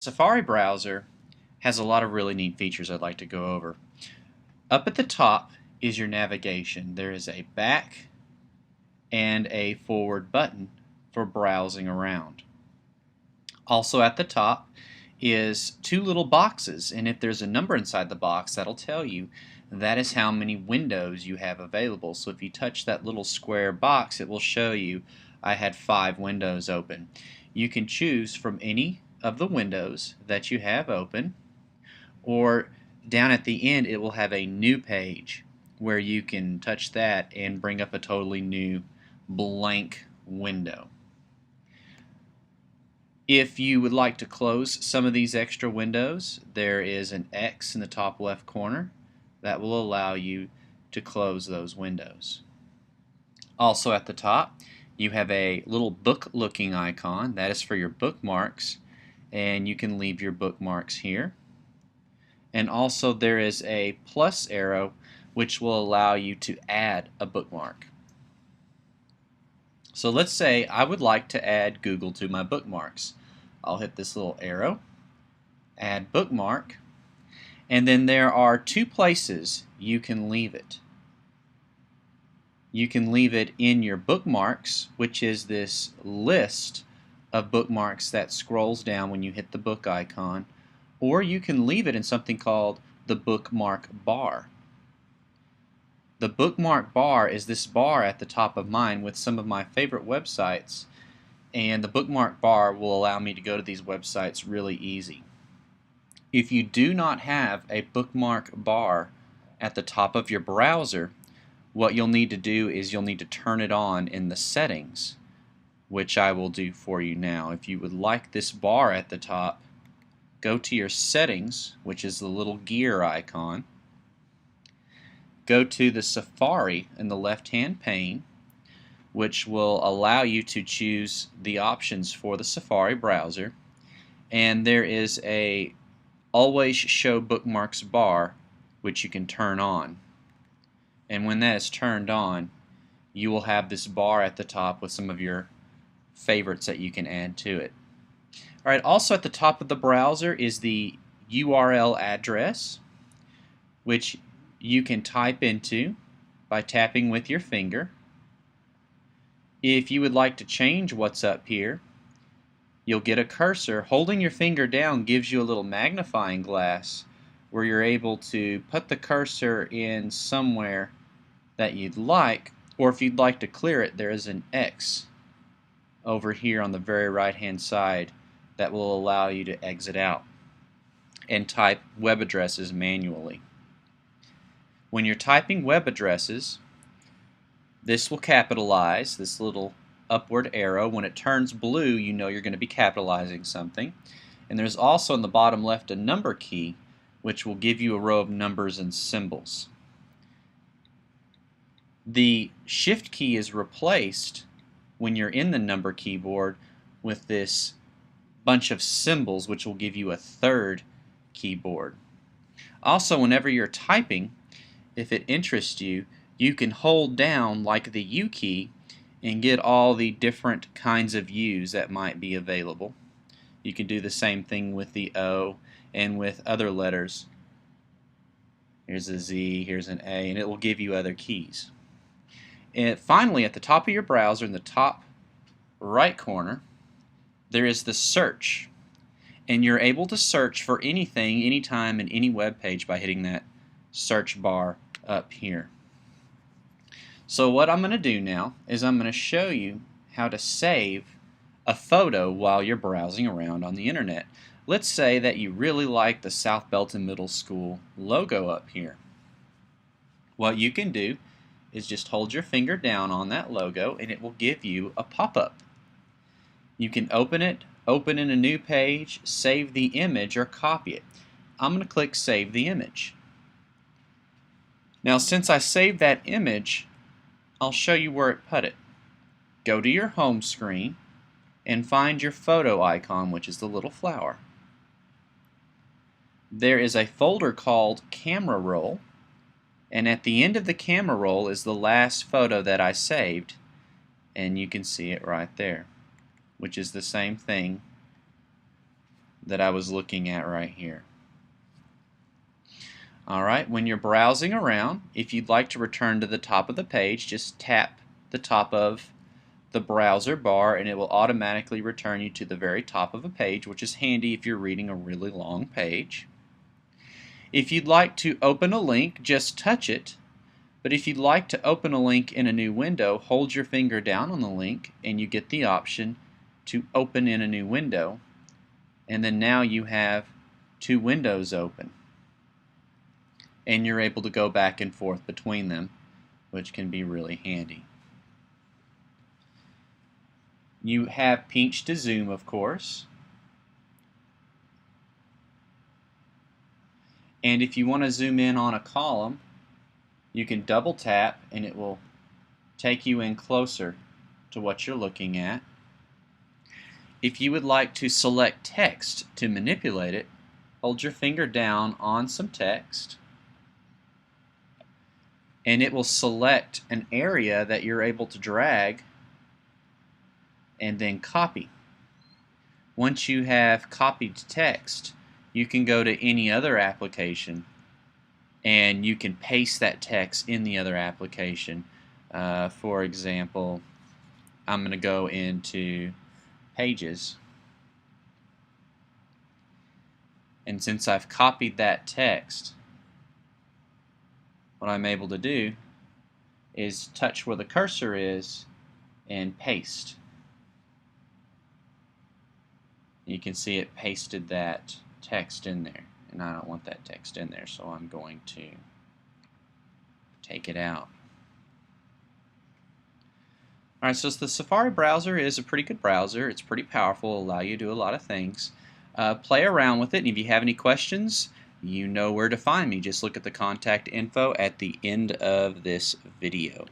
Safari browser has a lot of really neat features I'd like to go over. Up at the top is your navigation. There is a back and a forward button for browsing around. Also at the top is two little boxes, and if there's a number inside the box, that'll tell you that is how many windows you have available. So if you touch that little square box, it will show you I had 5 windows open. You can choose from any of the windows that you have open, or down at the end it will have a new page where you can touch that and bring up a totally new blank window. If you would like to close some of these extra windows, there is an X in the top left corner that will allow you to close those windows. Also at the top you have a little book looking icon that is for your bookmarks, and you can leave your bookmarks here. And also there is a plus arrow which will allow you to add a bookmark. So let's say I would like to add Google to my bookmarks. I'll hit this little arrow, add bookmark, and then there are 2 places you can leave it. You can leave it in your bookmarks, which is this list of bookmarks that scrolls down when you hit the book icon, or you can leave it in something called the bookmark bar. The bookmark bar is this bar at the top of mine with some of my favorite websites, and the bookmark bar will allow me to go to these websites really easy. If you do not have a bookmark bar at the top of your browser, what you'll need to do is you'll need to turn it on in the settings, which I will do for you now. If you would like this bar at the top, go to your settings, which is the little gear icon. Go to the Safari in the left-hand pane, which will allow you to choose the options for the Safari browser. And there is a Always Show Bookmarks bar, which you can turn on. And when that is turned on, you will have this bar at the top with some of your favorites that you can add to it. Alright, also at the top of the browser is the URL address, which you can type into by tapping with your finger. If you would like to change what's up here, you'll get a cursor. Holding your finger down gives you a little magnifying glass where you're able to put the cursor in somewhere that you'd like, or if you'd like to clear it, there is an X over here on the very right hand side that will allow you to exit out and type web addresses manually. When you're typing web addresses, this will capitalize, this little upward arrow. When it turns blue, you know you're going to be capitalizing something. And there's also in the bottom left a number key, which will give you a row of numbers and symbols. The shift key is replaced when you're in the number keyboard with this bunch of symbols, which will give you a third keyboard. Also, whenever you're typing, if it interests you, you can hold down like the U key and get all the different kinds of U's that might be available. You can do the same thing with the O and with other letters. Here's a Z, here's an A, and it will give you other keys. And finally, at the top of your browser, in the top right corner, there is the search. And you're able to search for anything, anytime, in any web page by hitting that search bar up here. So what I'm going to do now is I'm going to show you how to save a photo while you're browsing around on the internet. Let's say that you really like the South Belton Middle School logo up here. What you can do is just hold your finger down on that logo and it will give you a pop-up. You can open it, open in a new page, save the image, or copy it. I'm going to click Save the Image. Now, since I saved that image, I'll show you where it put it. Go to your home screen and find your photo icon, which is the little flower. There is a folder called Camera Roll, and at the end of the camera roll is the last photo that I saved, and you can see it right there, which is the same thing that I was looking at right here. Alright, when you're browsing around, if you'd like to return to the top of the page, just tap the top of the browser bar and it will automatically return you to the very top of a page, which is handy if you're reading a really long page. If you'd like to open a link, just touch it. But if you'd like to open a link in a new window, hold your finger down on the link and you get the option to open in a new window. And then now you have two windows open. And you're able to go back and forth between them, which can be really handy. You have pinch to zoom, of course. And if you want to zoom in on a column, you can double tap and it will take you in closer to what you're looking at. If you would like to select text to manipulate it, hold your finger down on some text and it will select an area that you're able to drag and then copy. Once you have copied text, you can go to any other application and you can paste that text in the other application. For example, I'm going to go into Pages, and since I've copied that text, what I'm able to do is touch where the cursor is and paste. You can see it pasted that text in there, and I don't want that text in there, so I'm going to take it out. Alright, so the Safari browser is a pretty good browser. It's pretty powerful, allow you to do a lot of things. Play around with it, and if you have any questions, you know where to find me. Just look at the contact info at the end of this video.